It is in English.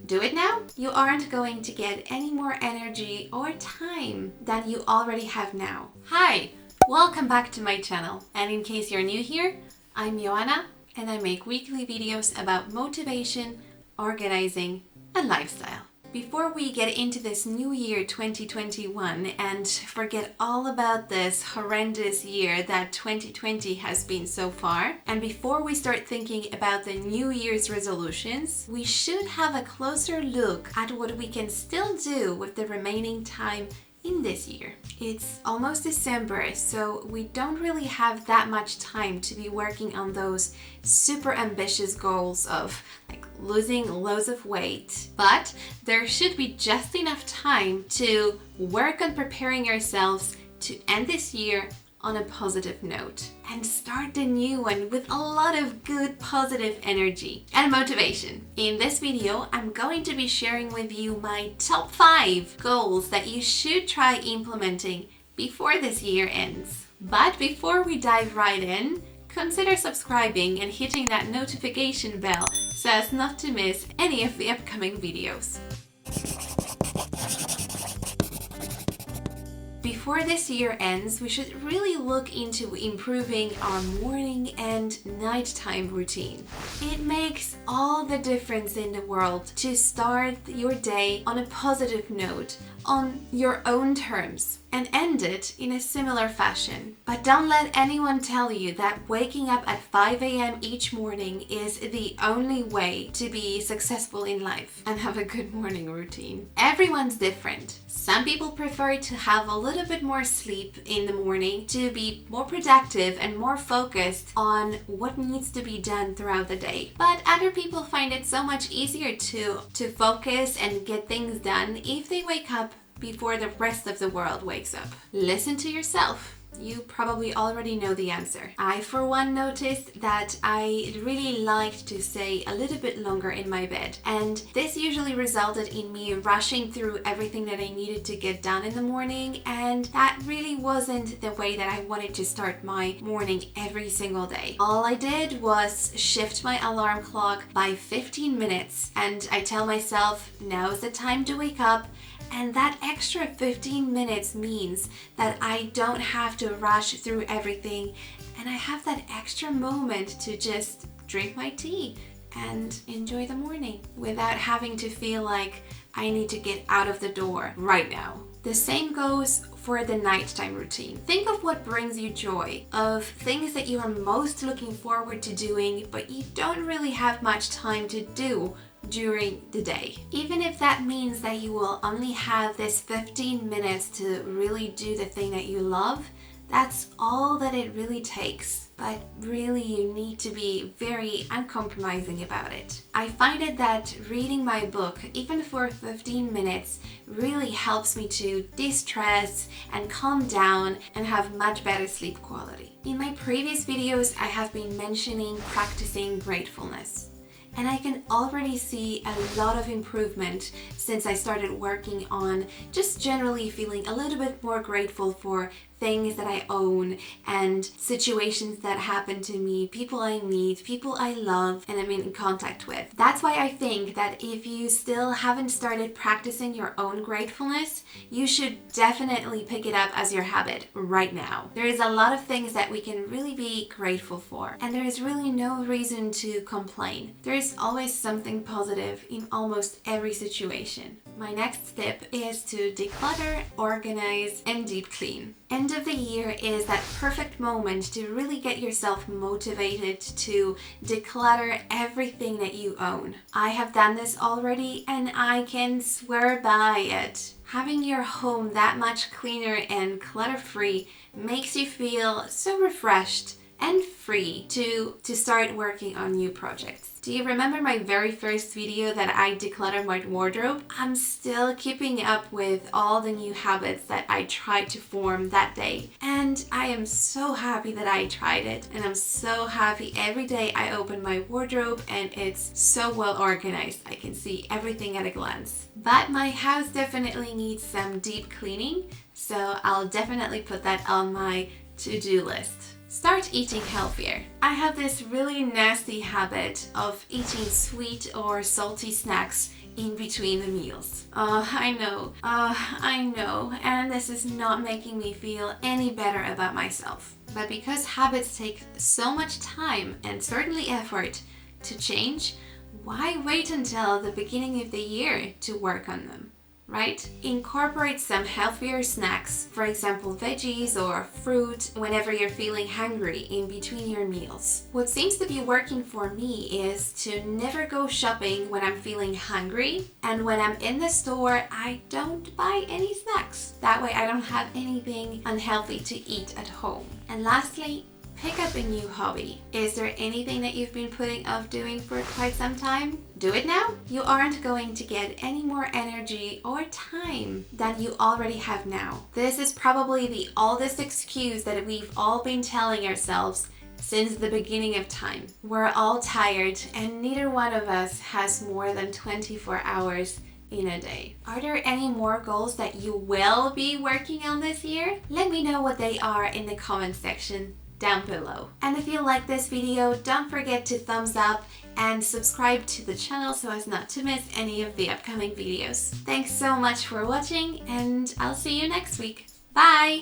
do it now, you aren't going to get any more energy or time than you already have now. Hi, welcome back to my channel. And in case you're new here, I'm Joanna and I make weekly videos about motivation, organizing, and lifestyle. Before we get into this new year 2021 and forget all about this horrendous year that 2020 has been so far, and before we start thinking about the New Year's resolutions, we should have a closer look at what we can still do with the remaining time in this year. It's almost December, so we don't really have that much time to be working on those super ambitious goals of losing loads of weight, but there should be just enough time to work on preparing yourselves to end this year on a positive note and start the new one with a lot of good positive energy and motivation. In this video, I'm going to be sharing with you my top 5 goals that you should try implementing before this year ends. But before we dive right in, consider subscribing and hitting that notification bell so as not to miss any of the upcoming videos. Before this year ends, we should really look into improving our morning and nighttime routine. It makes all the difference in the world to start your day on a positive note, on your own terms, and end it in a similar fashion. But don't let anyone tell you that waking up at 5 a.m. each morning is the only way to be successful in life and have a good morning routine. Everyone's different. Some people prefer to have a little bit more sleep in the morning to be more productive and more focused on what needs to be done throughout the day. But other people find it so much easier to focus and get things done if they wake up before the rest of the world wakes up. Listen to yourself. You probably already know the answer. I, for one, noticed that I really liked to stay a little bit longer in my bed, and this usually resulted in me rushing through everything that I needed to get done in the morning, and that really wasn't the way that I wanted to start my morning every single day. All I did was shift my alarm clock by 15 minutes, and I tell myself, now's the time to wake up. And that extra 15 minutes means that I don't have to rush through everything, and I have that extra moment to just drink my tea and enjoy the morning without having to feel like I need to get out of the door right now. The same goes for the nighttime routine. Think of what brings you joy, of things that you are most looking forward to doing, but you don't really have much time to do during the day. Even if that means that you will only have this 15 minutes to really do the thing that you love, that's all that it really takes. But really, you need to be very uncompromising about it. I find it that reading my book, even for 15 minutes, really helps me to de-stress and calm down and have much better sleep quality. In my previous videos, I have been mentioning practicing gratefulness. And I can already see a lot of improvement since I started working on just generally feeling a little bit more grateful for things that I own and situations that happen to me, people I meet, people I love and I'm in contact with. That's why I think that if you still haven't started practicing your own gratefulness, you should definitely pick it up as your habit right now. There is a lot of things that we can really be grateful for, and there is really no reason to complain. There is always something positive in almost every situation. My next tip is to declutter, organize, and deep clean. End of the year is that perfect moment to really get yourself motivated to declutter everything that you own. I have done this already and I can swear by it. Having your home that much cleaner and clutter-free makes you feel so refreshed and free to start working on new projects. Do you remember my very first video that I decluttered my wardrobe? I'm still keeping up with all the new habits that I tried to form that day. And I am so happy that I tried it. And I'm so happy every day I open my wardrobe and it's so well organized. I can see everything at a glance. But my house definitely needs some deep cleaning. So I'll definitely put that on my to-do list. Start eating healthier. I have this really nasty habit of eating sweet or salty snacks in between the meals. I know, and this is not making me feel any better about myself. But because habits take so much time and certainly effort to change, why wait until the beginning of the year to work on them? Right? Incorporate some healthier snacks, for example veggies or fruit, whenever you're feeling hungry in between your meals. What seems to be working for me is to never go shopping when I'm feeling hungry, and when I'm in the store I don't buy any snacks. That way I don't have anything unhealthy to eat at home. And lastly, pick up a new hobby. Is there anything that you've been putting off doing for quite some time? Do it now. You aren't going to get any more energy or time than you already have now. This is probably the oldest excuse that we've all been telling ourselves since the beginning of time. We're all tired and neither one of us has more than 24 hours in a day. Are there any more goals that you will be working on this year? Let me know what they are in the comment section down below. And if you like this video, don't forget to thumbs up and subscribe to the channel so as not to miss any of the upcoming videos. Thanks so much for watching, and I'll see you next week. Bye!